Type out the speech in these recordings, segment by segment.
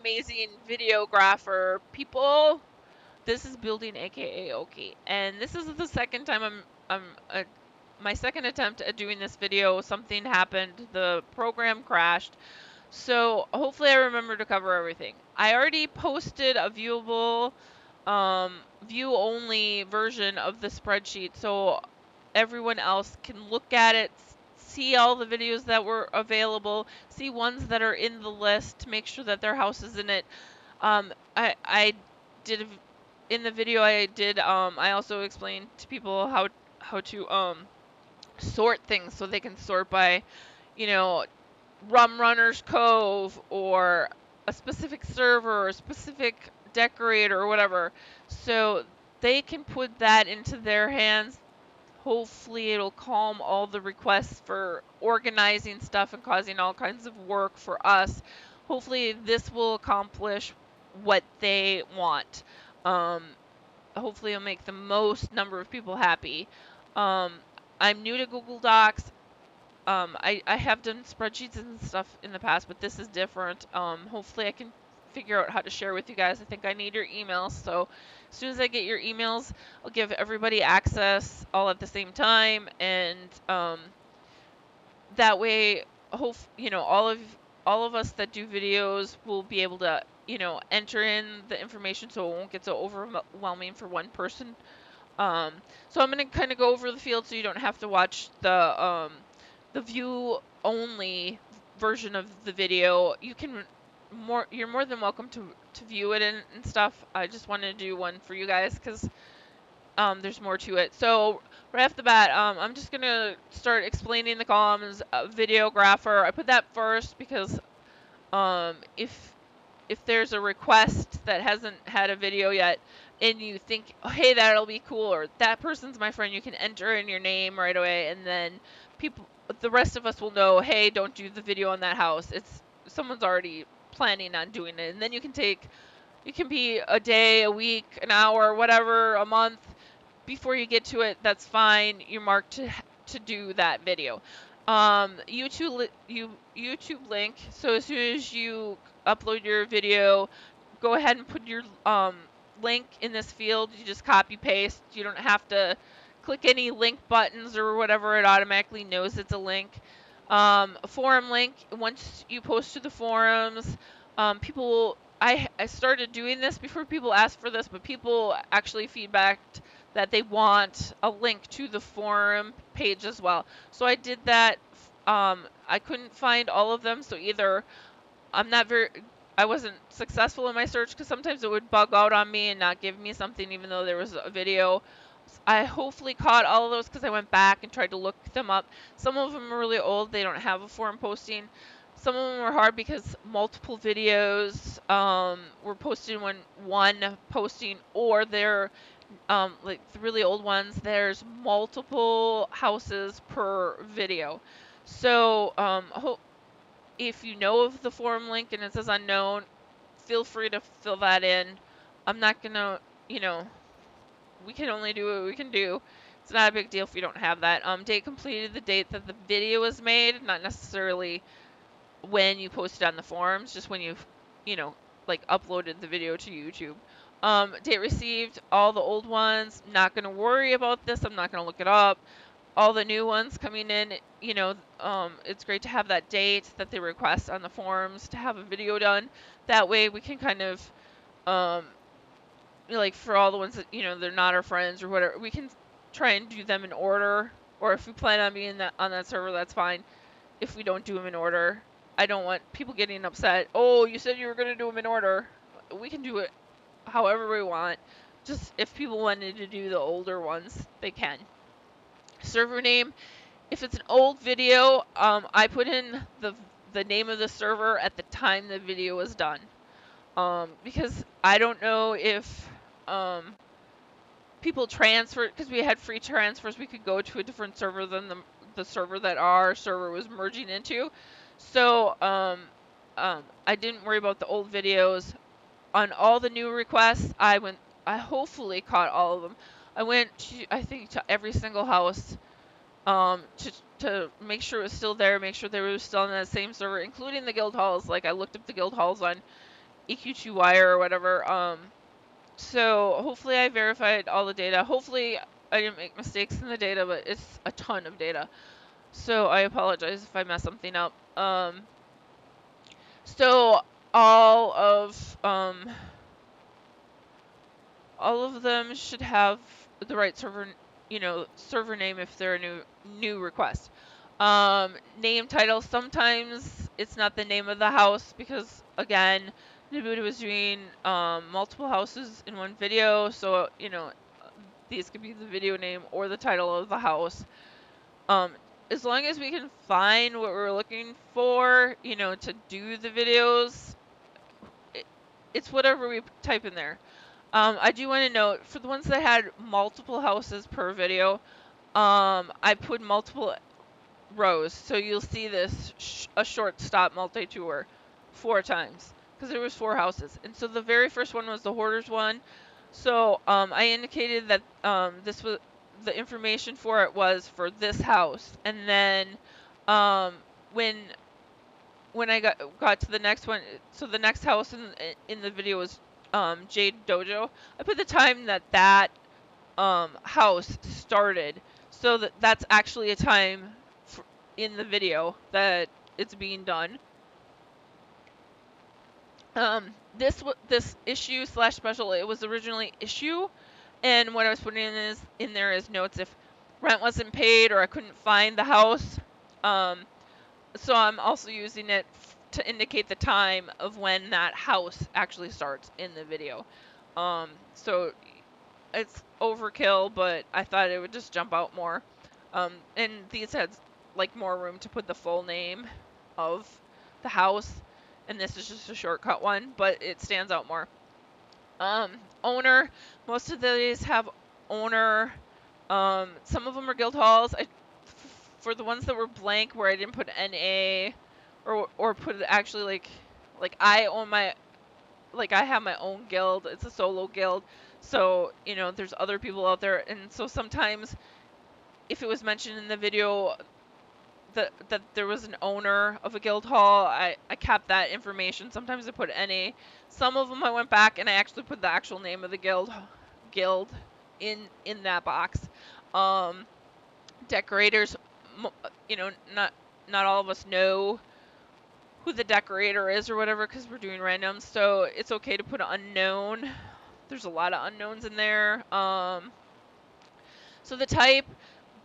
amazing videographer people. This is Building, aka Oki, and this is the second time my second attempt at doing this video. Something happened, the program crashed, so hopefully I remember to cover everything. I already posted a viewable, view only version of the spreadsheet, so everyone else can look at it, see all the videos that were available, see ones that are in the list, make sure that their house is in it. I did in the video I did. I also explained to people how to sort things so they can sort by, you know, Rum Runner's Cove or a specific server or a specific decorator or whatever. So they can put that into their hands. Hopefully it'll calm all the requests for organizing stuff and causing all kinds of work for us. Hopefully this will accomplish what they want. Um, Hopefully it'll make the most number of people happy. I'm new to Google Docs. I have done spreadsheets and stuff in the past, but this is different. Hopefully I can figure out how to share with you guys. I think I need your emails, so as soon as I get your emails, I'll give everybody access all at the same time, and that way, all of us that do videos will be able to, enter in the information so it won't get so overwhelming for one person. So I'm gonna kind of go over the field so you don't have to watch the view only version of the video. You're more than welcome to view it and stuff. I just wanted to do one for you guys because there's more to it. So right off the bat, I'm just gonna start explaining the columns. Videographer, I put that first because if there's a request that hasn't had a video yet and you think, oh, hey, that'll be cool, or that person's my friend, you can enter in your name right away, and then the rest of us will know, hey, don't do the video on that house. Someone's already planning on doing it, and then it can be a day, a week, an hour, whatever, a month before you get to it. That's fine. You're marked to do that video. YouTube link. So as soon as you upload your video, go ahead and put your link in this field. You just copy paste. You don't have to click any link buttons or whatever. It automatically knows it's a link. Forum link. Once you post to the forums, I started doing this before people asked for this, but people actually feedbacked that they want a link to the forum page as well. So I did that. I couldn't find all of them, so either I wasn't successful in my search because sometimes it would bug out on me and not give me something even though there was a video. I hopefully caught all of those because I went back and tried to look them up. Some of them are really old. They don't have a forum posting. Some of them were hard because multiple videos were posted in one posting, or they're like the really old ones, there's multiple houses per video. So if you know of the forum link and it says unknown, feel free to fill that in. I'm not gonna, we can only do what we can do. It's not a big deal if you don't have that. Date completed, the date that the video was made, not necessarily when you posted on the forums, just when you've, like uploaded the video to YouTube. Date received, all the old ones, not going to worry about this. I'm not going to look it up. All the new ones coming in, it's great to have that date that they request on the forums to have a video done. That way we can kind of, like for all the ones that, they're not our friends or whatever, we can try and do them in order. Or if we plan on being on that server, that's fine. If we don't do them in order, I don't want people getting upset. Oh, you said you were going to do them in order. We can do it however we want. Just if people wanted to do the older ones, they can. Server name. If it's an old video, I put in the name of the server at the time the video was done. Because I don't know if people transfer, because we had free transfers, we could go to a different server than the server that our server was merging into. So I didn't worry about the old videos. On all the new requests, I hopefully caught all of them. I went to, I think, to every single house to make sure it was still there, make sure they were still on that same server, including the guild halls. Like I looked up the guild halls on EQ2 wire or whatever. So hopefully I verified all the data. Hopefully I didn't make mistakes in the data, but it's a ton of data. So I apologize if I mess something up. So all of them should have the right server, server name if they're a new request. Name title, sometimes it's not the name of the house because again, Nabuta was doing multiple houses in one video, so these could be the video name or the title of the house. As long as we can find what we're looking for, to do the videos, it's whatever we type in there. I do want to note, for the ones that had multiple houses per video, I put multiple rows. So you'll see this, a short stop multi-tour 4 times, because there was 4 houses. And so the very first one was the hoarders one. So I indicated that this was the information for it was for this house. And then when I got to the next one, so the next house in the video was Jade Dojo. I put the time that house started, so that's actually a time in the video that it's being done. This issue / special, it was originally issue, and what I was putting in there is notes if rent wasn't paid or I couldn't find the house. So I'm also using it to indicate the time of when that house actually starts in the video. So it's overkill, but I thought it would just jump out more. And these had like more room to put the full name of the house, and this is just a shortcut one, but it stands out more. Owner, most of these have owner. Some of them are guild halls. For the ones that were blank where I didn't put NA or put it actually like I own my, like I have my own guild. It's a solo guild. So, there's other people out there, and so sometimes if it was mentioned in the video that there was an owner of a guild hall, I kept that information. Sometimes I put NA. Some of them I went back and I actually put the actual name of the guild in that box. Decorators, not all of us know who the decorator is or whatever because we're doing random, so it's okay to put unknown. There's a lot of unknowns in there. So the type,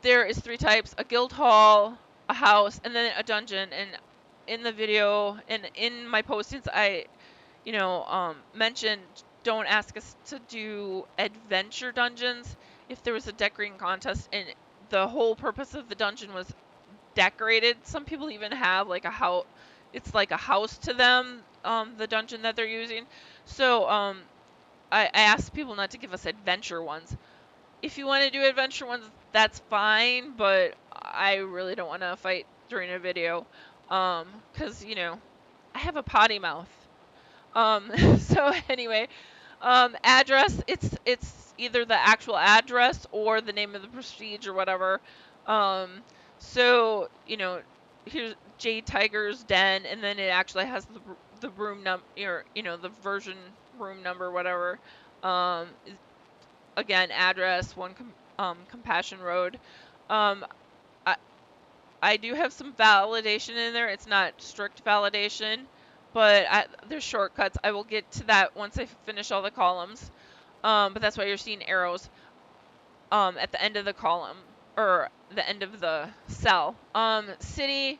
there is 3 types: a guild hall, a house, and then a dungeon. And in the video and in my postings, I mentioned don't ask us to do adventure dungeons. If there was a decorating contest and the whole purpose of the dungeon was decorated, some people even have like a house, it's like a house to them, the dungeon that they're using. So I asked people not to give us adventure ones. If you want to do adventure ones, that's fine, but I really don't want to fight during a video, because I have a potty mouth. So anyway, address, it's either the actual address or the name of the prestige or whatever. So here's Jade Tiger's Den, and then it actually has the room number, the version room number, whatever. Again, address 1 Compassion Road. I do have some validation in there. It's not strict validation, but there's shortcuts. I will get to that once I finish all the columns. But that's why you're seeing arrows at the end of the column or the end of the cell. City,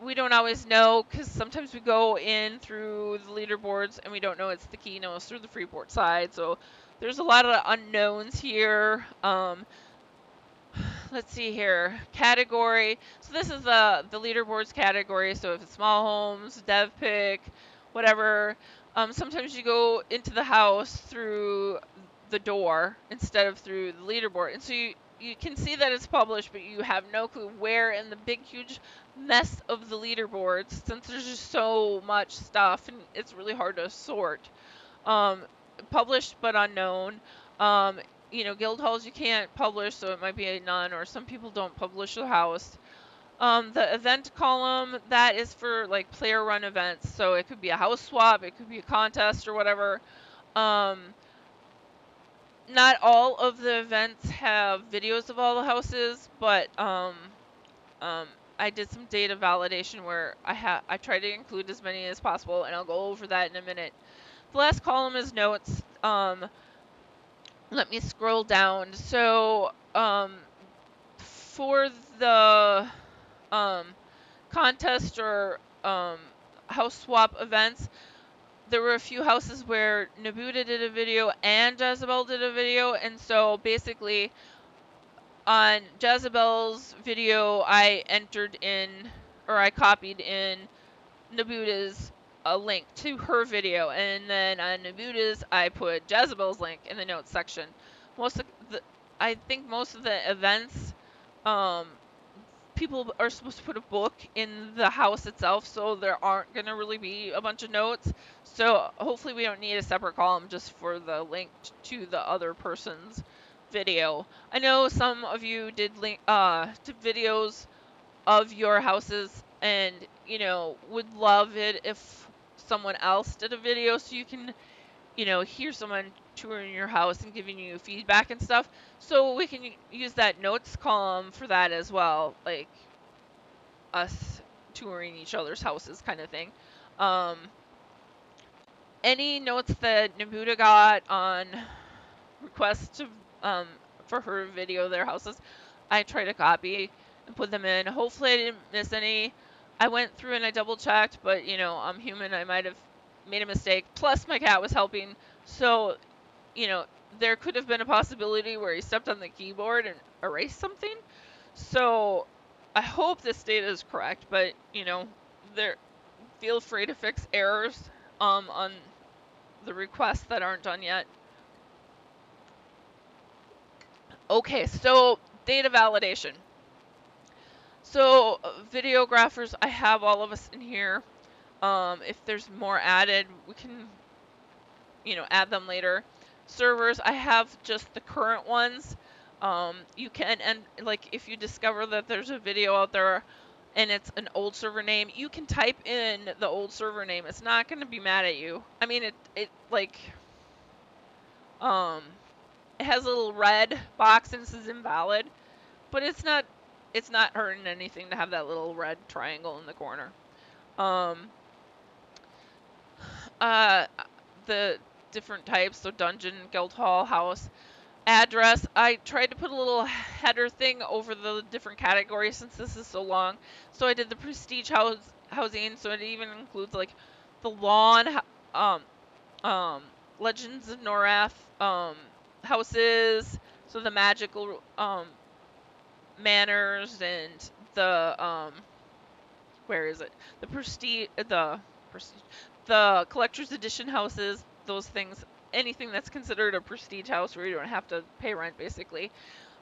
we don't always know because sometimes we go in through the leaderboards and we don't know it's the Keynos through the Freeport side. So there's a lot of unknowns here. Let's see here. Category. So this is the leaderboards category. So if it's small homes, dev pick, whatever. Sometimes you go into the house through the door instead of through the leaderboard. And so you can see that it's published, but you have no clue where in the big, huge mess of the leaderboards, since there's just so much stuff and it's really hard to sort. Published but unknown. Guild halls you can't publish, so it might be a none, or some people don't publish the house. The event column, that is for like player run events. So it could be a house swap, it could be a contest or whatever. Not all of the events have videos of all the houses, but I did some data validation where I try to include as many as possible, and I'll go over that in a minute. The last column is notes. Let me scroll down. So for the contest or house swap events, there were a few houses where Nabuta did a video and Jezebel did a video, and so basically on Jezebel's video I entered in, or I copied in Nabuta's a link to her video, and then on Nabuta's I put Jezebel's link in the notes section. I think most of the events, people are supposed to put a book in the house itself, so there aren't going to really be a bunch of notes. So hopefully we don't need a separate column just for the link to the other person's video. I know some of you did link to videos of your houses, and would love it if someone else did a video so you can hear someone touring your house and giving you feedback and stuff. So we can use that notes column for that as well, like us touring each other's houses kind of thing. Any notes that Nabuta got on request to, for her video their houses, I try to copy and put them in. Hopefully I didn't miss any. I went through and I double checked, but I'm human. I might have made a mistake. Plus my cat was helping, so there could have been a possibility where he stepped on the keyboard and erased something. So I hope this data is correct, but there, feel free to fix errors on the requests that aren't done yet. Okay, so data validation. So videographers, I have all of us in here. If there's more added, we can add them later. Servers, I have just the current ones. You can, and like if you discover that there's a video out there and it's an old server name, you can type in the old server name. It's not going to be mad at you. I mean, it has a little red box and says invalid, but it's not hurting anything to have that little red triangle in the corner. The different types, so dungeon, guild hall, house. Address, I tried to put a little header thing over the different categories since this is so long. So I did the prestige housing, so it even includes like the lawn, Legends of Norath houses, so the magical manors and the where is it? The prestige, the collector's edition houses, those things. Anything that's considered a prestige house where you don't have to pay rent, basically.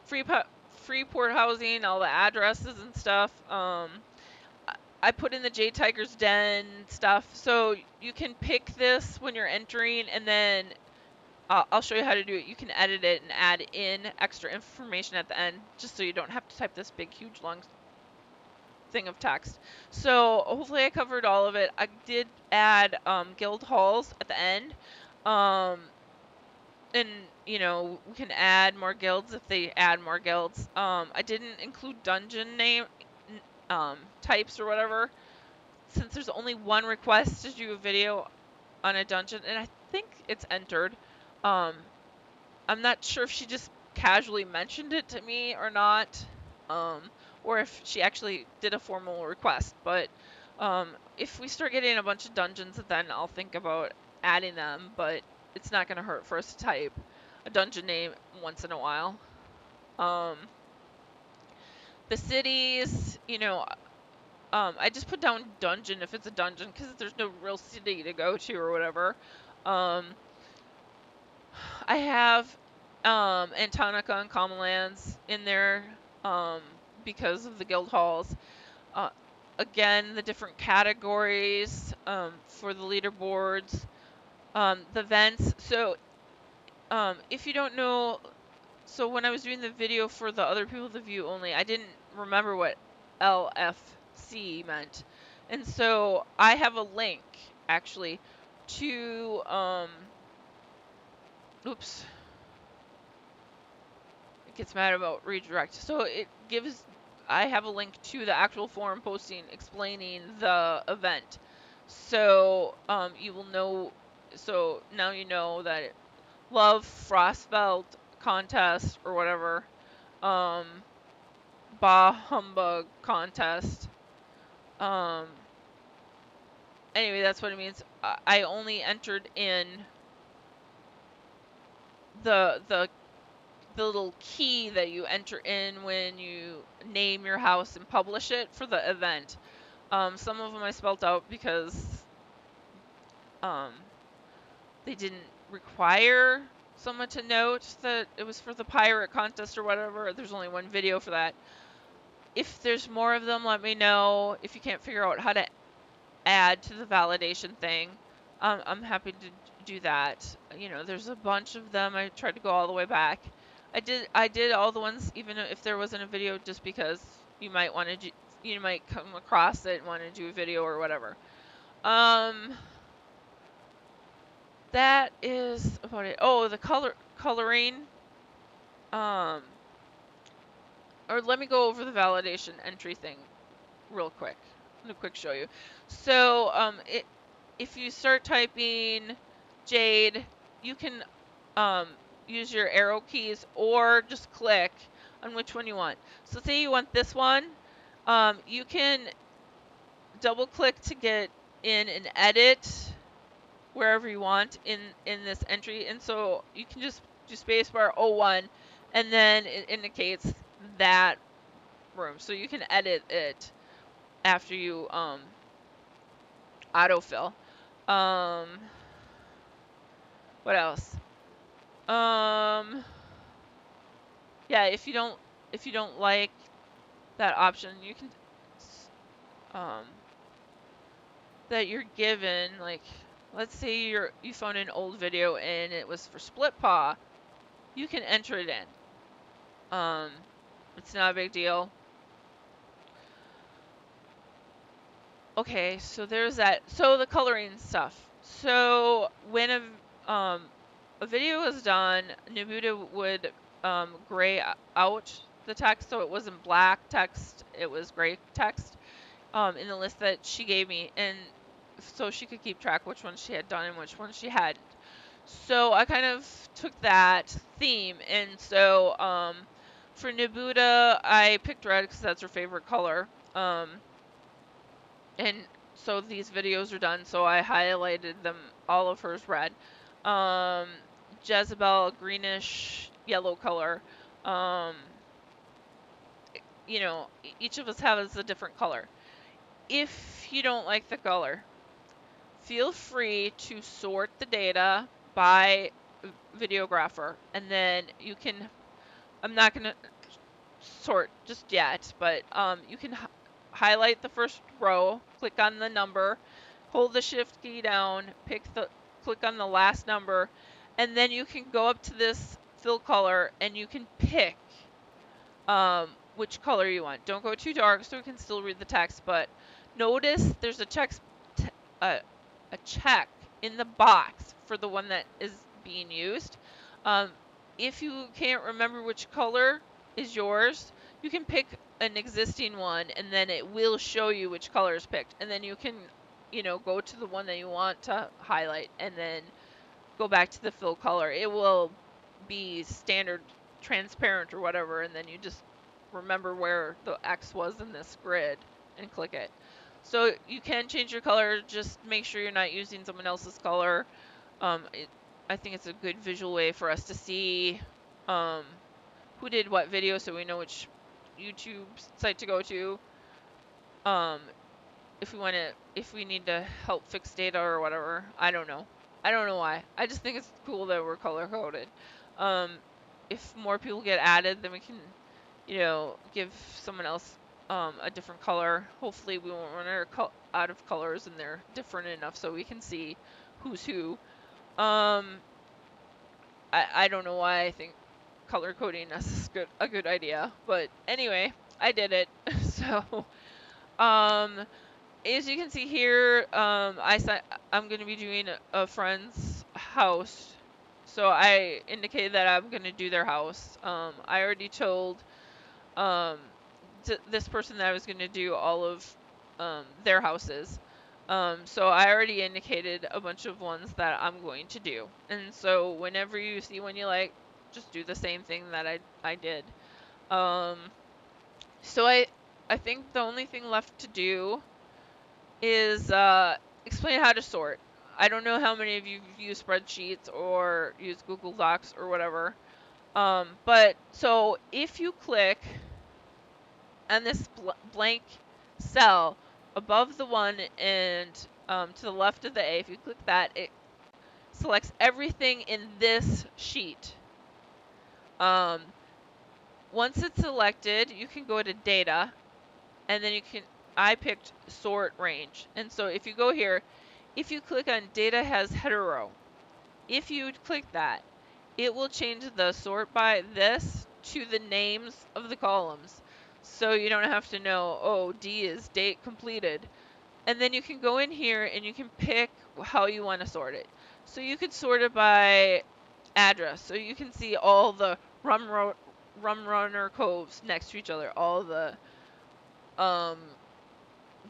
Freeport housing, all the addresses and stuff. I put in the J Tiger's Den stuff, so you can pick this when you're entering, and then I'll show you how to do it. You can edit it and add in extra information at the end, just so you don't have to type this big, huge, long thing of text. So hopefully I covered all of it. I did add guild halls at the end, and we can add more guilds if they add more guilds. I didn't include dungeon name types or whatever, since there's only one request to do a video on a dungeon, and I think it's entered. I'm not sure if she just casually mentioned it to me or not, or if she actually did a formal request. But if we start getting a bunch of dungeons, then I'll think about adding them, but it's not going to hurt for us to type a dungeon name once in a while. The cities, I just put down dungeon if it's a dungeon, because there's no real city to go to or whatever. I have Antonica and Common Lands in there because of the guild halls. Again, the different categories for the leaderboards, the events. So if you don't know, so when I was doing the video for the other people to view only, I didn't remember what LFC meant. And so I have a link actually to oops, it gets mad about redirect. So it gives, I have a link to the actual forum posting explaining the event. So you will know, so now you know that Love Frostbelt contest or whatever, Bah Humbug contest. Anyway, that's what it means. I only entered in the little key that you enter in when you name your house and publish it for the event. Some of them I spelled out because they didn't require someone to note that it was for the pirate contest or whatever. There's only one video for that. If there's more of them, let me know. If you can't figure out how to add to the validation thing, I'm happy to do that. You know, there's a bunch of them. I tried to go all the way back. I did all the ones, even if there wasn't a video, just because you might want to you might come across it and want to do a video or whatever. That is about it. Oh, the coloring. Or let me go over the validation entry thing real quick. I'm gonna quick show you. So if you start typing Jade, you can use your arrow keys or just click on which one you want. So say you want this one, you can double click to get in and edit wherever you want in this entry, and so you can just do spacebar 01 and then it indicates that room, so you can edit it after you autofill. What else? Yeah, if you don't like that option, you can that you're given, like let's say you found an old video and it was for split paw, you can enter it in. It's not a big deal. Okay, so there's that. So the coloring stuff. So when a video was done, Nabuda would gray out the text, so it wasn't black text, it was gray text in the list that she gave me, and so she could keep track which ones she had done and which ones she hadn't. So I kind of took that theme, and so for Nabuda, I picked red because that's her favorite color. And so these videos are done, so I highlighted them, all of hers red. Jezebel, greenish yellow color. You know, each of us has a different color. If you don't like the color, feel free to sort the data by videographer, and then you can, I'm not going to sort just yet, but you can highlight the first row, click on the number, hold the shift key down, click on the last number, and then you can go up to this fill color and you can pick which color you want. Don't go too dark so we can still read the text, but notice there's a check in the box for the one that is being used. If you can't remember which color is yours, you can pick an existing one and then it will show you which color is picked, and then you can, you know, go to the one that you want to highlight and then go back to the fill color. It will be standard transparent or whatever, and then you just remember where the X was in this grid and click it. So you can change your color, just make sure you're not using someone else's color. I think it's a good visual way for us to see who did what video, so we know which YouTube site to go to. If we need to help fix data or whatever, I don't know why. I just think it's cool that we're color coded. If more people get added, then we can, you know, give someone else a different color. Hopefully we won't run out of colors and they're different enough so we can see who's who. I don't know why I think color coding is a good idea, but anyway, I did it. So, as you can see here, I'm going to be doing a friend's house. So I indicated that I'm going to do their house. I already told um, this person that I was going to do all of their houses. So I already indicated a bunch of ones that I'm going to do. And so whenever you see one you like, just do the same thing that I did. So I think the only thing left to do is explain how to sort. I don't know how many of you use spreadsheets or use Google Docs or whatever. But so if you click on this blank cell above the one and to the left of the A, if you click that, it selects everything in this sheet. Once it's selected, you can go to data, and then I picked sort range. And so if you go here, if you click on data has hetero, if you click that, it will change the sort by this to the names of the columns. So you don't have to know, oh, D is date completed. And then you can go in here and you can pick how you want to sort it. So you could sort it by address. So you can see all the Rum Runner Coves next to each other, all the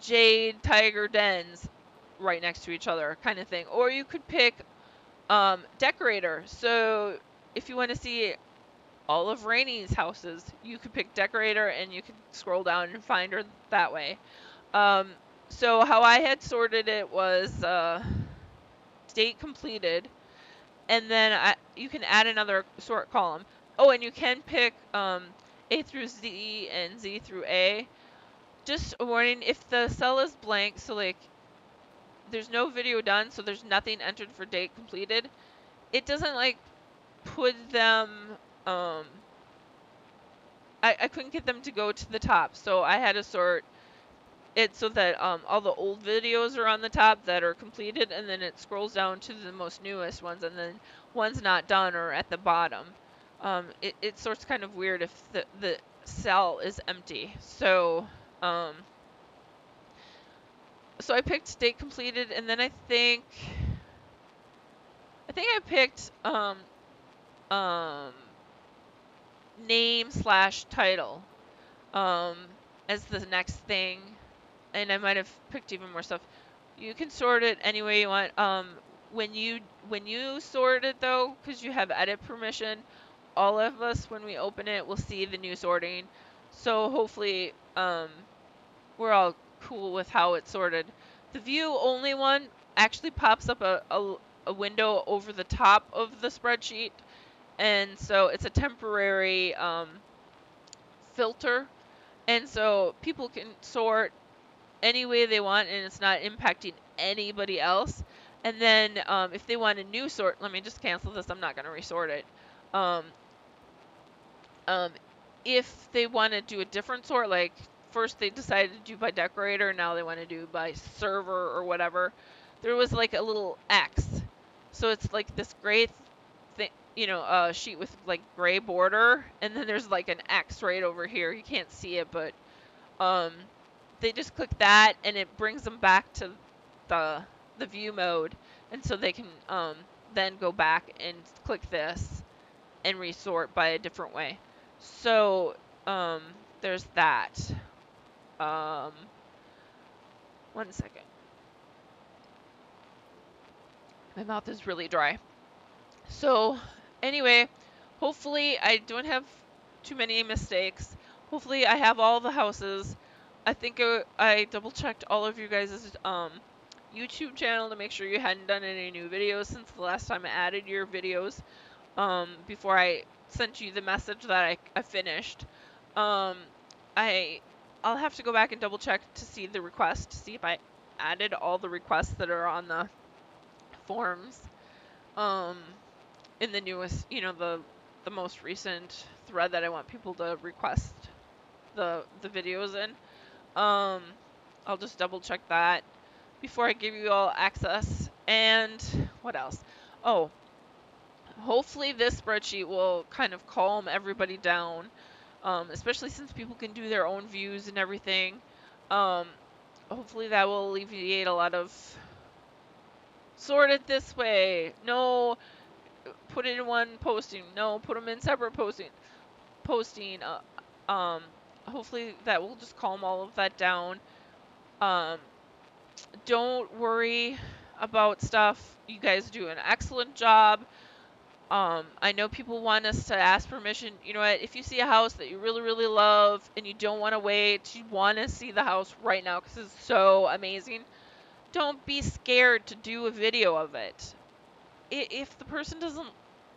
Jade Tiger Dens right next to each other kind of thing. Or you could pick decorator. So if you want to see all of Rainy's houses, you could pick decorator and you could scroll down and find her that way. So how I had sorted it was date completed, and then you can add another sort column. Oh, and you can pick A through Z and Z through A. Just a warning, if the cell is blank, so like there's no video done, so there's nothing entered for date completed, it doesn't like put them, I couldn't get them to go to the top, so I had to sort it so that all the old videos are on the top that are completed, and then it scrolls down to the most newest ones, and then ones not done are at the bottom. It sorts kind of weird if the cell is empty. So so I picked date completed, and then I think I picked name / title as the next thing, and I might have picked even more stuff. You can sort it any way you want. When you sort it though, because you have edit permission, all of us when we open it will see the new sorting. So hopefully we're all cool with how it's sorted. The view only one actually pops up a window over the top of the spreadsheet, and so it's a temporary filter, and so people can sort any way they want and it's not impacting anybody else. And then if they want a new sort, let me just cancel this, I'm not going to resort it. If they want to do a different sort, like first they decided to do by decorator, now they want to do by server or whatever, there was like a little X. So it's like this gray thing, sheet with like gray border, and then there's like an X right over here. You can't see it, but they just click that and it brings them back to the view mode, and so they can then go back and click this and resort by a different way. So there's that. 1 second. My mouth is really dry. So anyway, hopefully I don't have too many mistakes. Hopefully I have all the houses. I think I double checked all of you guys' YouTube channel to make sure you hadn't done any new videos since the last time I added your videos before I sent you the message that I finished. I'll have to go back and double check to see the request, to see if I added all the requests that are on the forms in the newest, the most recent thread that I want people to request the videos in. I'll just double check that before I give you all access. And what else? Oh, hopefully this spreadsheet will kind of calm everybody down. especially since people can do their own views and everything. Hopefully that will alleviate a lot of sort it this way. No, put it in one posting. No, put them in separate posting. Um, hopefully that will just calm all of that down. Don't worry about stuff. You guys do an excellent job. I know people want us to ask permission. You know what? If you see a house that you really, really love and you don't want to wait, you want to see the house right now because it's so amazing, don't be scared to do a video of it. If the person doesn't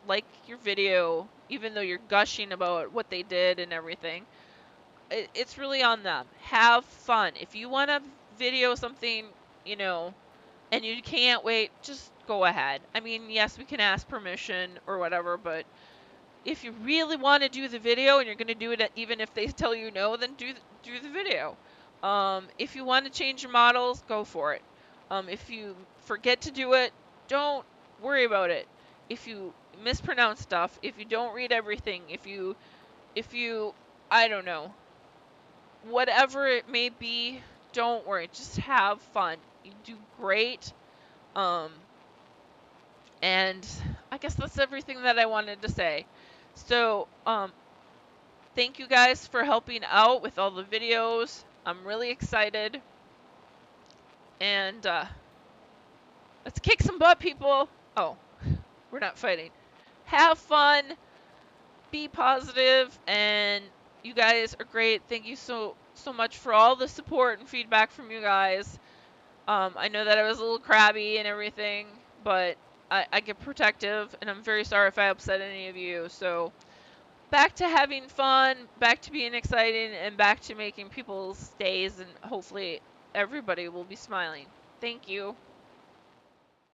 like your video, even though you're gushing about what they did and everything, it's really on them. Have fun. If you want to video something, you know, and you can't wait, just go ahead. I mean, yes, we can ask permission or whatever, but if you really want to do the video and you're going to do it even if they tell you no, then do the video. If you want to change your models, go for it. If you forget to do it, don't worry about it. If you mispronounce stuff, if you don't read everything, if you I don't know, whatever it may be, don't worry. Just have fun. You do great. And I guess that's everything that I wanted to say. So, thank you guys for helping out with all the videos. I'm really excited. And, let's kick some butt, people. Oh, we're not fighting. Have fun. Be positive, and you guys are great. Thank you so much for all the support and feedback from you guys. I know that I was a little crabby and everything, but I get protective, and I'm very sorry if I upset any of you. So back to having fun, back to being exciting, and back to making people's days, and hopefully everybody will be smiling. Thank you.